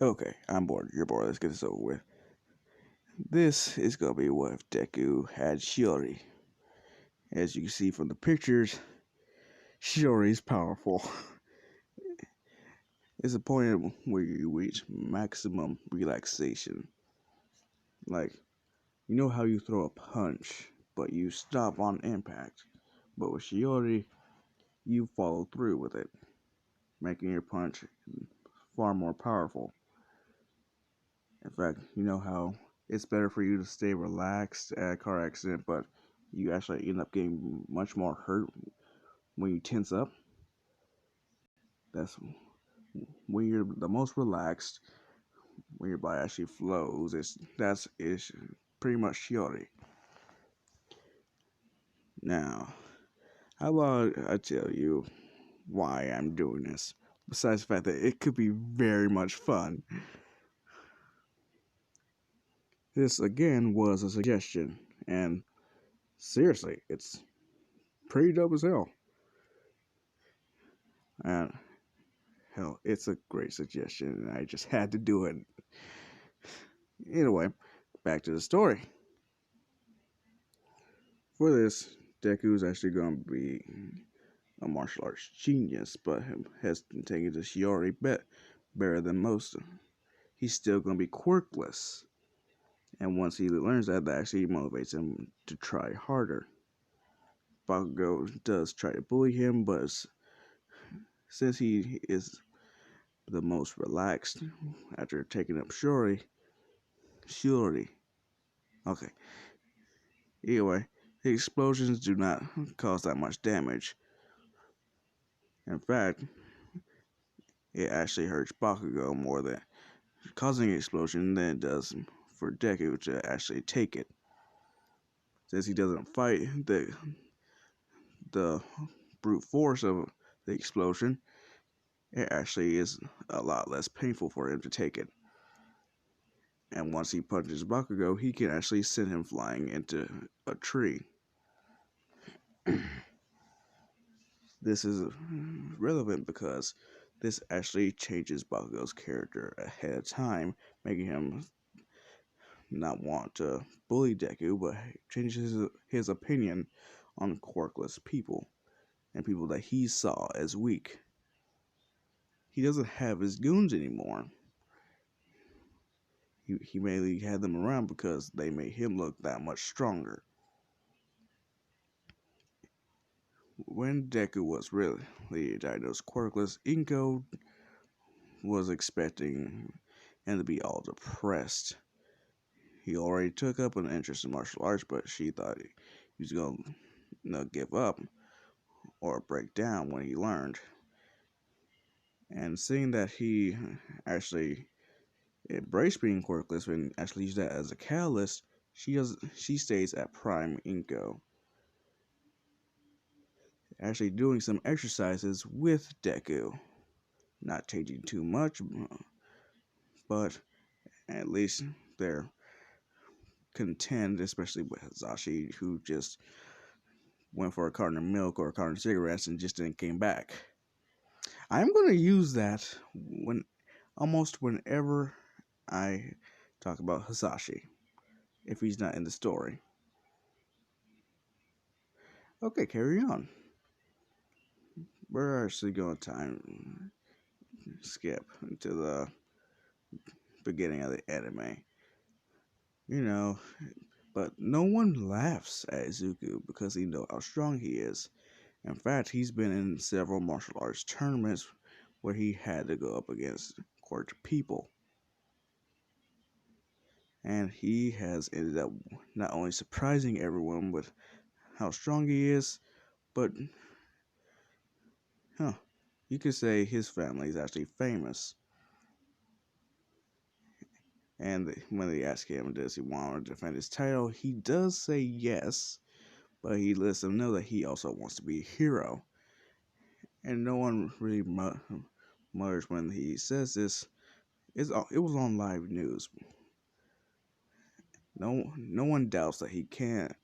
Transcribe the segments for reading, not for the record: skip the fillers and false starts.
Okay, I'm bored. You're bored. Let's get this over with. This is gonna be what if Deku had Shiori. As you can see from the pictures, Shiori is powerful. It's a point where you reach maximum relaxation. Like, you know how you throw a punch, but you stop on impact. But with Shiori, you follow through with it, making your punch far more powerful. In fact, you know how it's better for you to stay relaxed at a car accident, but you actually end up getting much more hurt when you tense up. That's when you're the most relaxed, when your body actually flows. It's pretty much Shiori. Now, how about I tell you why I'm doing this? Besides the fact that it could be very much fun. This again was a suggestion, and seriously, it's pretty dope as hell. And hell, it's a great suggestion, and I just had to do it. Anyway, back to the story. For this, Deku is actually going to be a martial arts genius, but has taken to Shiori better than most. He's still going to be quirkless, and once he learns that, that actually motivates him to try harder. Bakugo does try to bully him, but since he is the most relaxed after taking up Shiori. Okay. Anyway, the explosions do not cause that much damage. In fact, it actually hurts Bakugo more than causing an explosion than it does for Deku to actually take it. Since he doesn't fight the brute force of the explosion, it actually is a lot less painful for him to take it. And once he punches Bakugo, he can actually send him flying into a tree. This is relevant because this actually changes Bakugo's character ahead of time, making him not want to bully Deku, but changes his opinion on quirkless people and people that he saw as weak. He doesn't have his goons anymore. He mainly had them around because they made him look that much stronger. When Deku was really diagnosed quirkless, Inko was expecting him to be all depressed. He already took up an interest in martial arts, but she thought he was going to give up or break down when he learned. And seeing that he actually embraced being quirkless and actually used that as a catalyst, she stays at Prime Inko, actually doing some exercises with Deku. Not changing too much, but at least they're content, especially with Zashi, who just went for a carton of milk or a carton of cigarettes and just didn't came back. I'm gonna use that almost whenever I talk about Hasashi, if he's not in the story. Okay, carry on. We're actually going to time skip to the beginning of the anime. You know, but no one laughs at Izuku because he knows how strong he is. In fact, he's been in several martial arts tournaments where he had to go up against quirked people. And he has ended up not only surprising everyone with how strong he is, but you could say his family is actually famous. And when they ask him, does he want to defend his title, he does say yes, but he lets them know that he also wants to be a hero. And no one really mutters when he says this. It was on live news. No one doubts that he can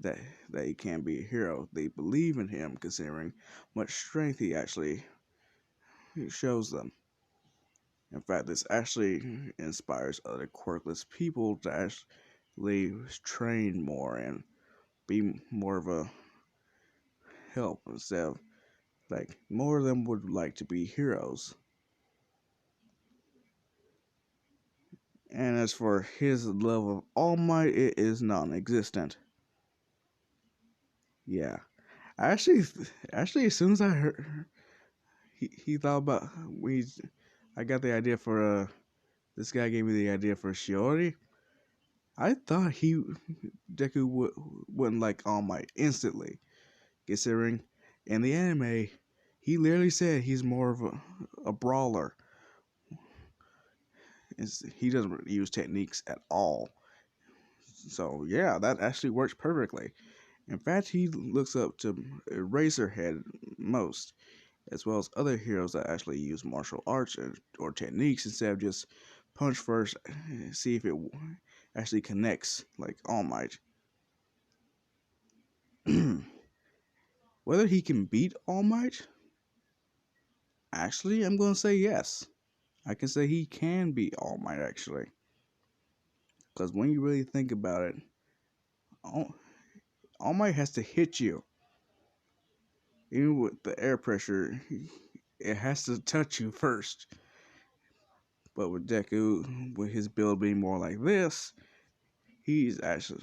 that he can be a hero. They believe in him, considering much strength he actually shows them. In fact, this actually inspires other quirkless people to actually train more and be more of a help instead of like more of them would like to be heroes. And as for his love of All Might, it is non-existent. Yeah, I actually, as soon as I heard, he thought about we, I got the idea for this guy gave me the idea for Shiori. I thought Deku wouldn't like All Might instantly, considering in the anime he literally said he's more of a brawler. He doesn't really use techniques at all. So yeah, that actually works perfectly. In fact, he looks up to Eraserhead most, as well as other heroes that actually use martial arts or techniques instead of just punch first, see if it actually connects like All Might. Whether he can beat All Might, actually, I'm going to say yes. I can say he can beat All Might actually, because when you really think about it, All, All Might has to hit you. Even with the air pressure, it has to touch you first. But with Deku, with his build being more like this, he's actually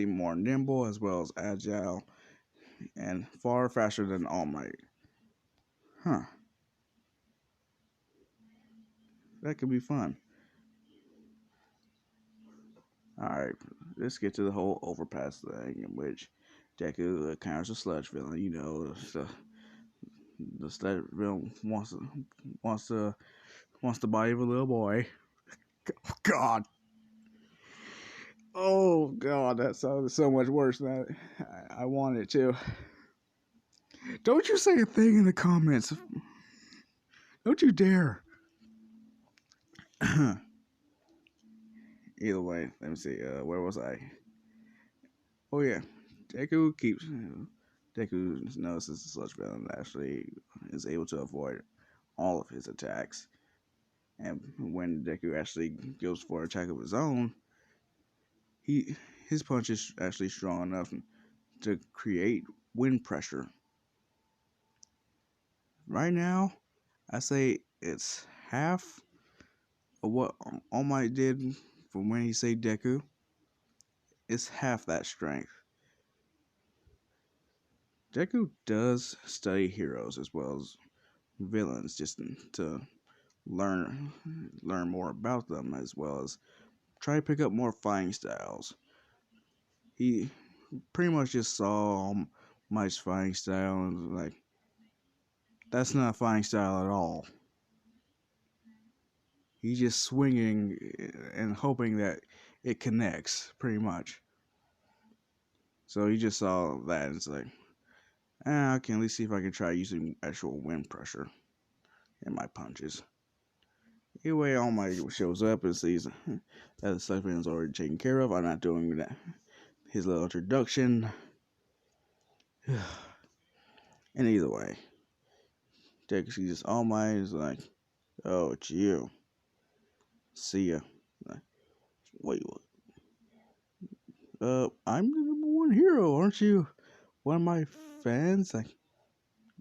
more nimble as well as agile and far faster than All Might. Huh, that could be fun. Alright, let's get to the whole overpass thing in which Deku encounters a sludge villain. You know, the sludge villain wants to wants the body of a little boy. God. Oh God, that sounded so much worse than I wanted to. Don't you say a thing in the comments. Don't you dare. Either way, let me see. Where was I? Oh yeah, Deku keeps. Deku notices the sludge villain actually is able to avoid all of his attacks, and when Deku actually goes for an attack of his own, he his punch is actually strong enough to create wind pressure. Right now, I say it's half of what All Might did from when he saved Deku. It's half that strength. Deku does study heroes as well as villains just to learn more about them as well as try to pick up more fighting styles. He pretty much just saw Mike's fighting style and was like, that's not a fighting style at all. He's just swinging and hoping that it connects, pretty much. So he just saw that and it's like, I can at least see if I can try using actual wind pressure in my punches. Anyway, All Might shows up and sees that the Cypher is already taken care of. I'm not doing that. His little introduction. And either way, Deku sees All Might is like, oh, it's you. See ya. Like, wait, what? I'm the number one hero, aren't you? One of my fans? Like,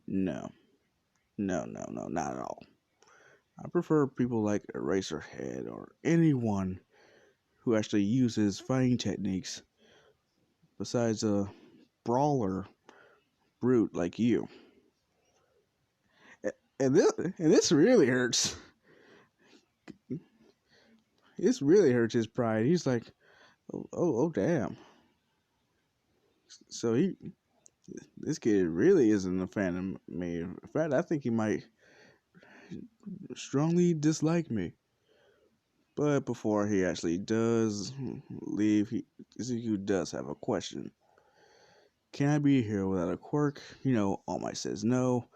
no. No, not at all. I prefer people like Eraserhead or anyone who actually uses fighting techniques besides a brawler brute like you. And this really hurts. This really hurts his pride. He's like, oh damn. So this kid really isn't a fan of me. In fact, I think he might strongly dislike me. But before he actually does leave, Izuku does have a question. Can I be here without a quirk? You know, All Might says no.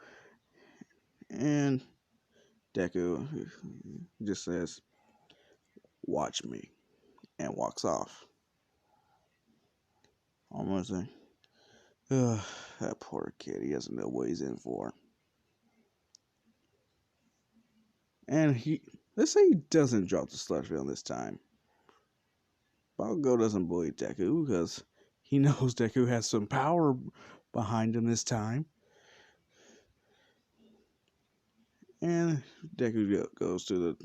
And Deku just says, watch me, and walks off. Almost like, ugh, that poor kid, he doesn't know what he's in for. And Let's say he doesn't drop the Sludge Veil this time. Bakugo doesn't bully Deku because he knows Deku has some power behind him this time. And Deku goes to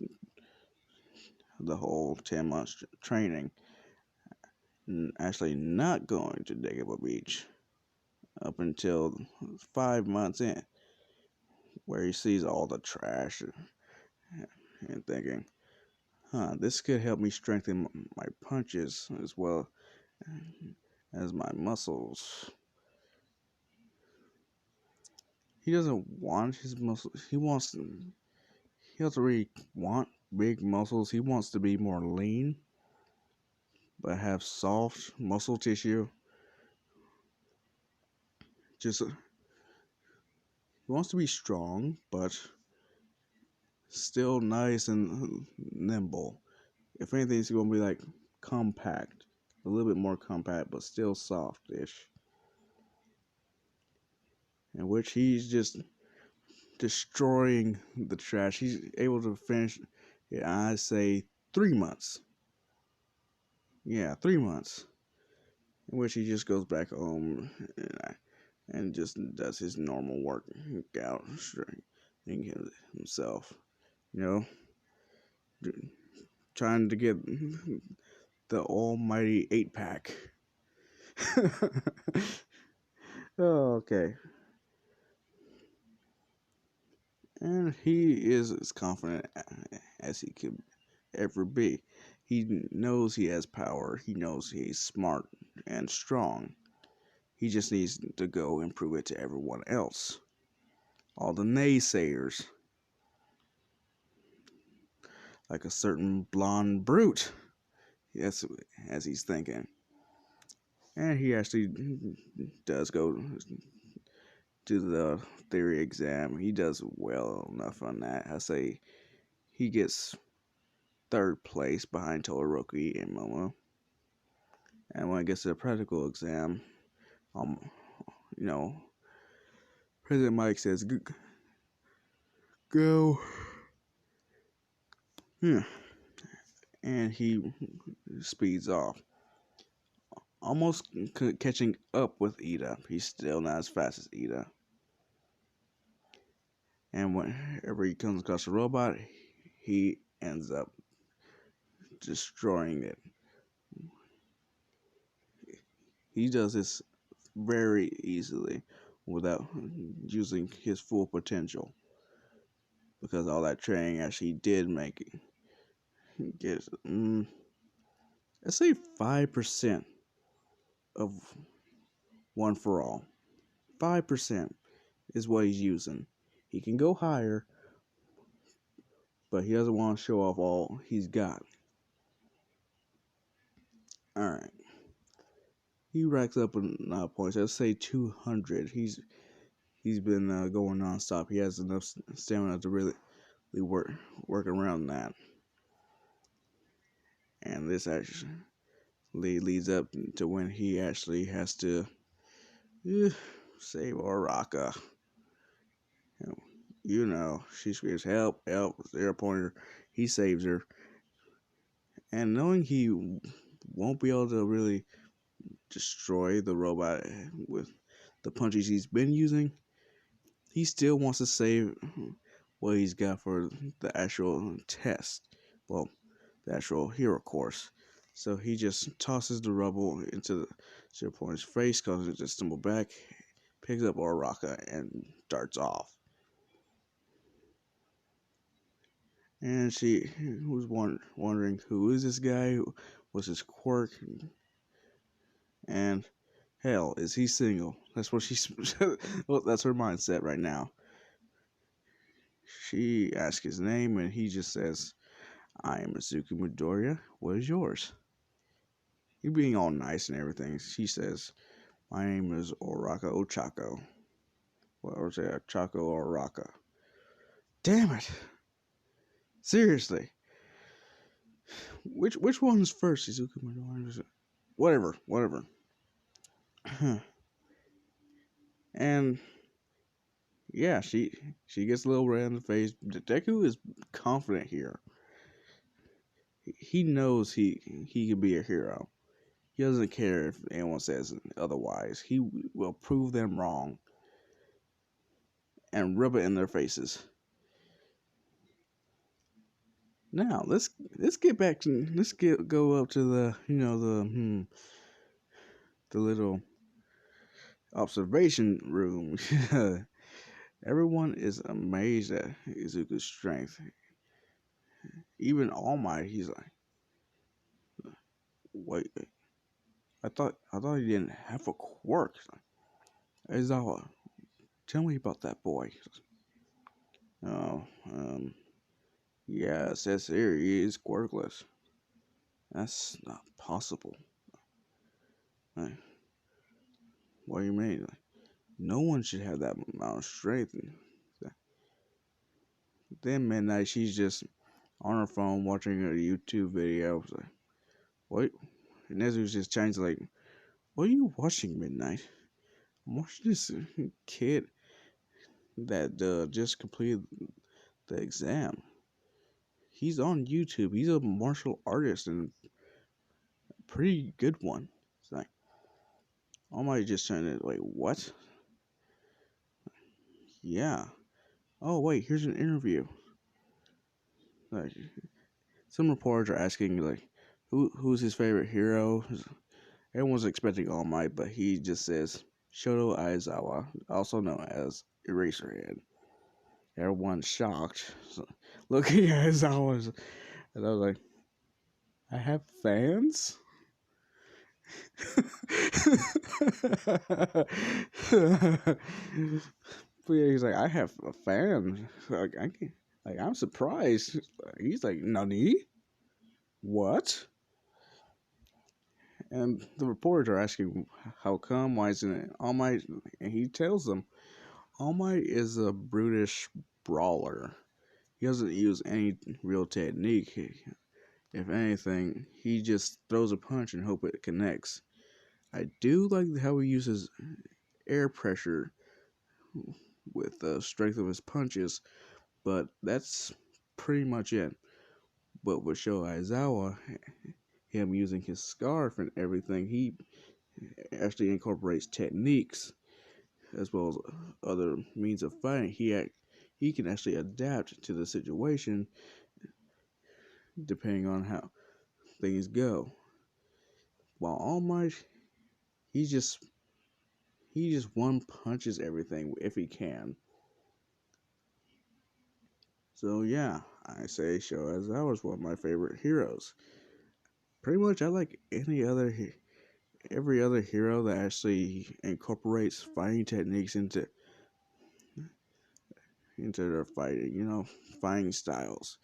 the whole 10 months training. Actually, not going to Dagobah Beach up until 5 months in, where he sees all the trash and thinking, this could help me strengthen my punches as well as my muscles. He doesn't want his muscles. He doesn't really want big muscles. He wants to be more lean, but have soft muscle tissue. Just he wants to be strong, but still nice and nimble. If anything, it's going to be like compact, a little bit more compact, but still softish. In which he's just destroying the trash. He's able to finish it, I say, 3 months. Yeah, 3 months. In which he just goes back home and just does his normal workout, strengthening himself. You know, trying to get the almighty 8-pack. Oh, okay. And he is as confident as he could ever be. He knows he has power. He knows he's smart and strong. He just needs to go and prove it to everyone else. All the naysayers. Like a certain blonde brute. Yes, as he's thinking. And he actually does go to the theory exam. He does well enough on that. I say he gets 3rd place behind Todoroki and Momo. And when it gets to the practical exam, you know, President Mike says, go. Yeah. And he speeds off. Almost catching up with Ida. He's still not as fast as Ida. And whenever he comes across a robot, he ends up destroying it. He does this very easily without using his full potential. Because all that training actually did make it get, let's say 5% of one for all. 5% is what he's using. He can go higher, but he doesn't want to show off all he's got. Alright. He racks up enough points. Let's say 200. He's been going nonstop. He has enough stamina to really work around that. And this actually leads up to when he actually has to save Araka. You know, she screams, help, help, zero pointer. He saves her. And knowing he won't be able to really destroy the robot with the punches he's been using, he still wants to save what he's got for the actual test. Well, the actual hero course. So he just tosses the rubble into the zero pointer's face, causes it to stumble back, picks up Araka, and darts off. And she was wondering who is this guy, what's his quirk, and hell, is he single? That's what she's. Well, that's her mindset right now. She asks his name, and he just says, "I am Azuki Midoriya. What is yours?" He being all nice and everything. She says, "My name is Oraka Ochako." Well, or say Ochako Oraka. Damn it! Seriously. Which one's first? Izuku Midoriya? Whatever. And yeah, she gets a little red in the face. Deku is confident here. he knows he can be a hero. He doesn't care if anyone says otherwise. He will prove them wrong and rub it in their faces. Now let's get back to go up to the the little observation room. Everyone is amazed at Izuku's strength. Even All Might, he's like, wait, I thought he didn't have a quirk. Aizawa, tell me about that boy. Oh, yeah, it says here he is quirkless. That's not possible. Like, what do you mean? Like, no one should have that amount of strength. Then Midnight, she's just on her phone watching a YouTube video. It's like, what? And Nezu's just changed like, what are you watching, Midnight? I'm watching this kid that just completed the exam. He's on YouTube. He's a martial artist and a pretty good one. It's like, I might just trying to like, what? Yeah. Oh wait, here's an interview. Like, some reporters are asking like, who's his favorite hero? Everyone's expecting All Might, but he just says Shoto Aizawa, also known as Eraserhead. Everyone's shocked, so, looking at Aizawa, and I was like, I have fans. But yeah, he's like, I have a fan. Like I can, like I'm surprised. He's like, Nani? What? And the reporters are asking, how come? Why isn't it All Might? And he tells them, All Might is a brutish brawler. He doesn't use any real technique. If anything, he just throws a punch and hope it connects. I do like how he uses air pressure with the strength of his punches, but that's pretty much it. But with Sho Aizawa, him using his scarf and everything, he actually incorporates techniques as well as other means of fighting. He can actually adapt to the situation depending on how things go. While All Might, he just one punches everything if he can. So yeah, I say Sho Aizawa is one of my favorite heroes. Pretty much, I like every other hero that actually incorporates fighting techniques into their fighting. Fighting styles.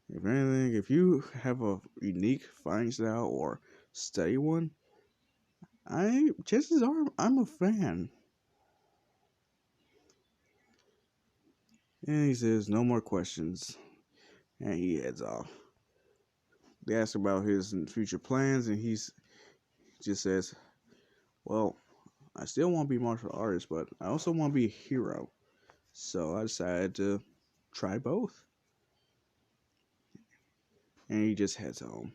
If anything, if you have a unique fighting style or study one, chances are I'm a fan. And he says no more questions, and he heads off. They ask about his future plans, and he just says, "Well, I still want to be a martial artist, but I also want to be a hero. So I decided to try both." And he just heads home.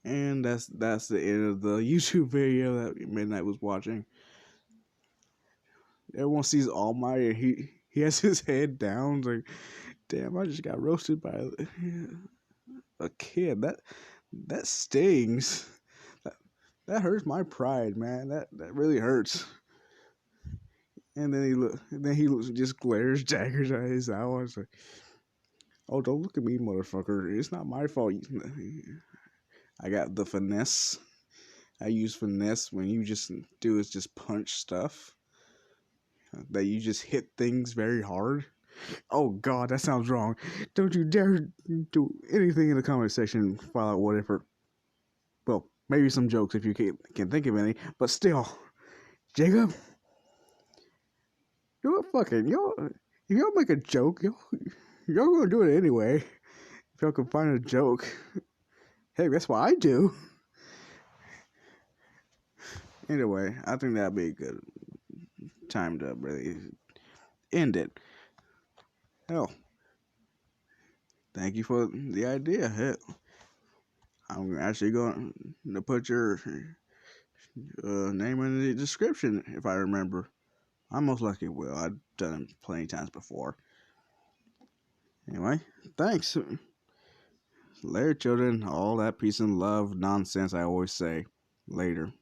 And that's the end of the YouTube video that Midnight was watching. Everyone sees All Might, and he has his head down. Like, damn, I just got roasted by a kid. That stings. That, that hurts my pride, man. That really hurts. And then he just glares daggers at his eyes. Like, oh, don't look at me, motherfucker. It's not my fault. I got the finesse. I use finesse when you just do is just punch stuff. That you just hit things very hard. Oh God, that sounds wrong. Don't you dare do anything in the comment section. File out whatever. Well, maybe some jokes if you can think of any. But still, Jacob, you're fucking y'all. If y'all make a joke, y'all gonna do it anyway. If y'all can find a joke, hey, that's what I do. Anyway, I think that'd be a good time to really end it. Hell, thank you for the idea. Hell, I'm actually going to put your name in the description if I remember. I most likely will. I've done it plenty times before. Anyway, thanks. Later, children. All that peace and love nonsense I always say. Later.